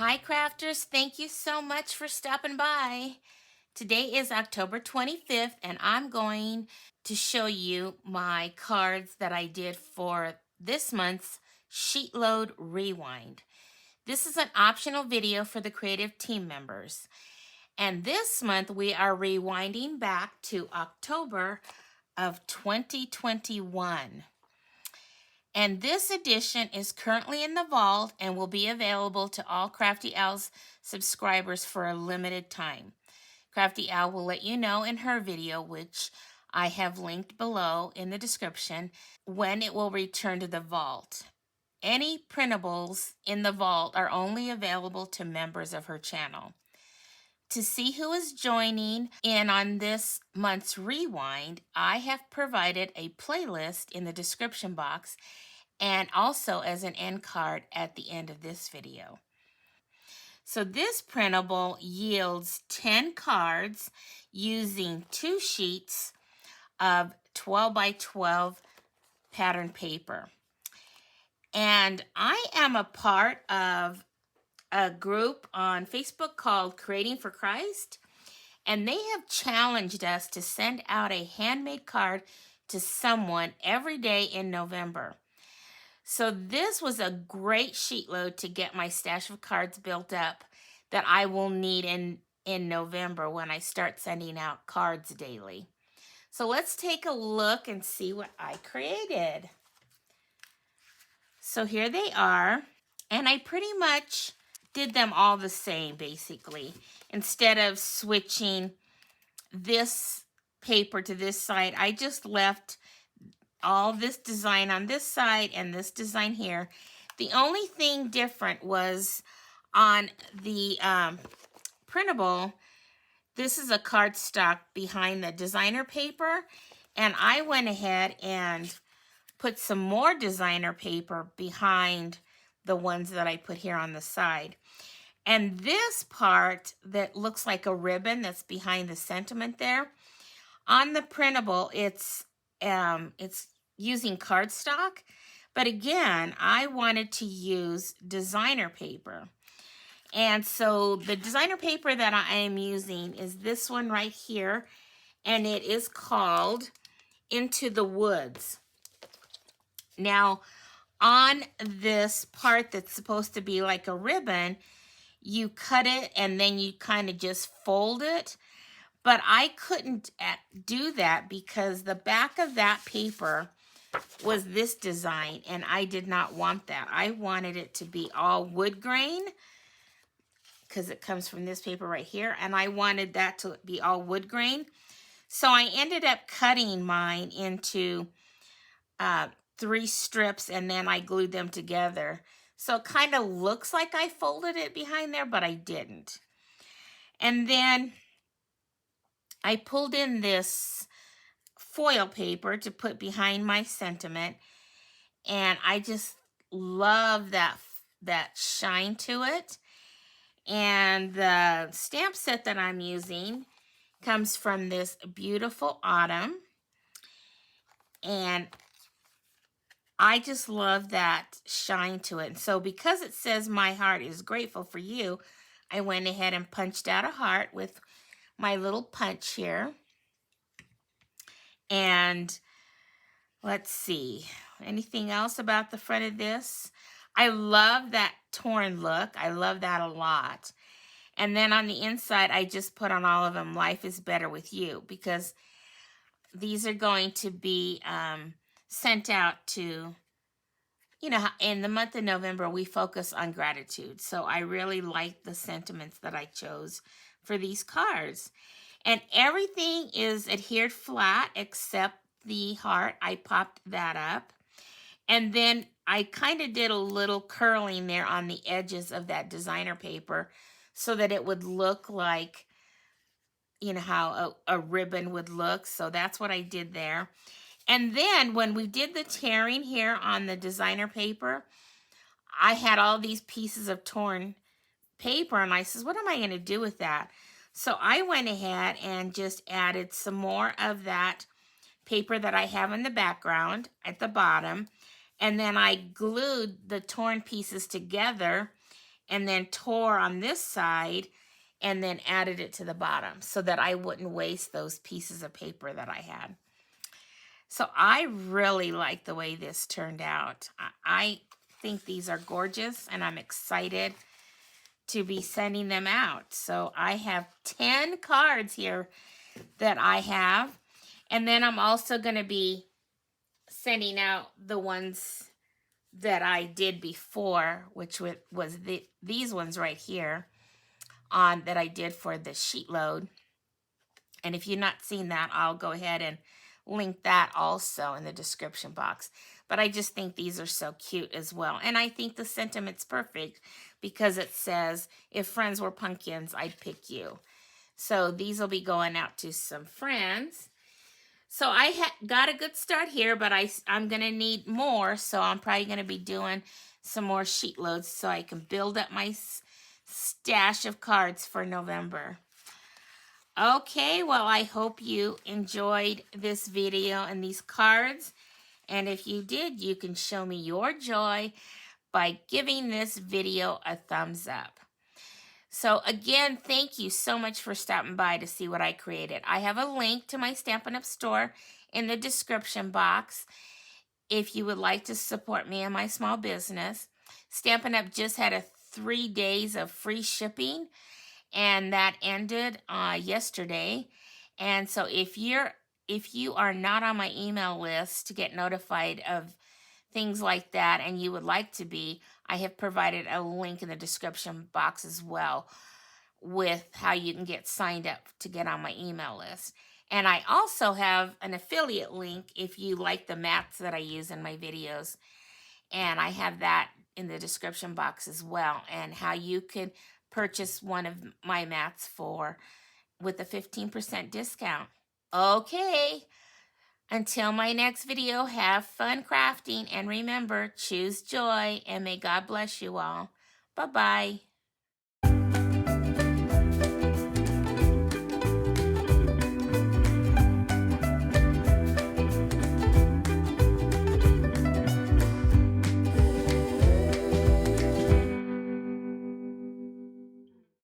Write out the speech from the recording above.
Hi crafters, thank you so much for stopping by. Today is October 25th and I'm going to show you my cards that I did for this month's SheetLoad Rewind. This is an optional video for the creative team members. And this month we are rewinding back to October of 2021. And this edition is currently in the vault and will be available to all Crafty Owl's subscribers for a limited time. Crafty Owl will let you know in her video, which I have linked below in the description, when it will return to the vault. Any printables in the vault are only available to members of her channel. To see who is joining in on this month's rewind, I have provided a playlist in the description box and also as an end card at the end of this video. So this printable yields 10 cards using 2 sheets of 12 by 12 pattern paper. And I am a part of a group on Facebook called Creating for Christ, and they have challenged us to send out a handmade card to someone every day in November. So this was a great sheet load to get my stash of cards built up that I will need in November when I start sending out cards daily. So let's take a look and see what I created. So here they are, and I pretty much did them all the same basically. Instead of switching this paper to this side, I just left all this design on this side and this design here. The only thing different was on the printable, this is a cardstock behind the designer paper, and I went ahead and put some more designer paper behind the ones that I put here on the side. And this part that looks like a ribbon that's behind the sentiment there, on the printable, it's using cardstock, but again, I wanted to use designer paper. And so the designer paper that I am using is this one right here, and it is called Into the Woods. Now, on this part that's supposed to be like a ribbon, you cut it and then you kind of just fold it. But I couldn't do that because the back of that paper was this design, and I did not want that. I wanted it to be all wood grain because it comes from this paper right here, and I wanted that to be all wood grain. So I ended up cutting mine into 3 strips, and then I glued them together. So it kind of looks like I folded it behind there, but I didn't. And then I pulled in this foil paper to put behind my sentiment, and I just love that shine to it. And the stamp set that I'm using comes from this beautiful autumn, and I just love that shine to it. And so because it says my heart is grateful for you, I went ahead and punched out a heart with my little punch here. And let's see, anything else about the front of this? I love that torn look. I love that a lot. And then on the inside, I just put on all of them, life is better with you, because these are going to be sent out to, you know, in the month of November, we focus on gratitude. So I really like the sentiments that I chose for these cards. And everything is adhered flat except the heart. I popped that up. And then I kind of did a little curling there on the edges of that designer paper so that it would look like, you know, how a ribbon would look. So that's what I did there. And then when we did the tearing here on the designer paper, I had all these pieces of torn paper, and I says, what am I going to do with that? So I went ahead and just added some more of that paper that I have in the background at the bottom, and then I glued the torn pieces together and then tore on this side and then added it to the bottom so that I wouldn't waste those pieces of paper that I had. So I really like the way this turned out. I think these are gorgeous, and I'm excited to be sending them out. So I have 10 cards here that I have, and then I'm also going to be sending out the ones that I did before, which was these ones right here on that I did for the SheetLoad. And if you've not seen that, I'll go ahead and link that also in the description box. But I just think these are so cute as well. And I think the sentiment's perfect because it says, if friends were pumpkins, I'd pick you. So these will be going out to some friends. So I got a good start here, but I'm going to need more. So I'm probably going to be doing some more sheet loads so I can build up my stash of cards for November. Okay, well, I hope you enjoyed this video and these cards. And if you did, you can show me your joy by giving this video a thumbs up. So again, thank you so much for stopping by to see what I created. I have a link to my Stampin' Up! Store in the description box if you would like to support me and my small business. Stampin' Up! Just had 3 days of free shipping, and that ended yesterday. And so if you are not on my email list to get notified of things like that and you would like to be, I have provided a link in the description box as well with how you can get signed up to get on my email list. And I also have an affiliate link if you like the mats that I use in my videos. And I have that in the description box as well, and how you could purchase one of my mats with a 15% discount. Okay, until my next video, have fun crafting, and remember, choose joy, and may God bless you all. Bye-bye.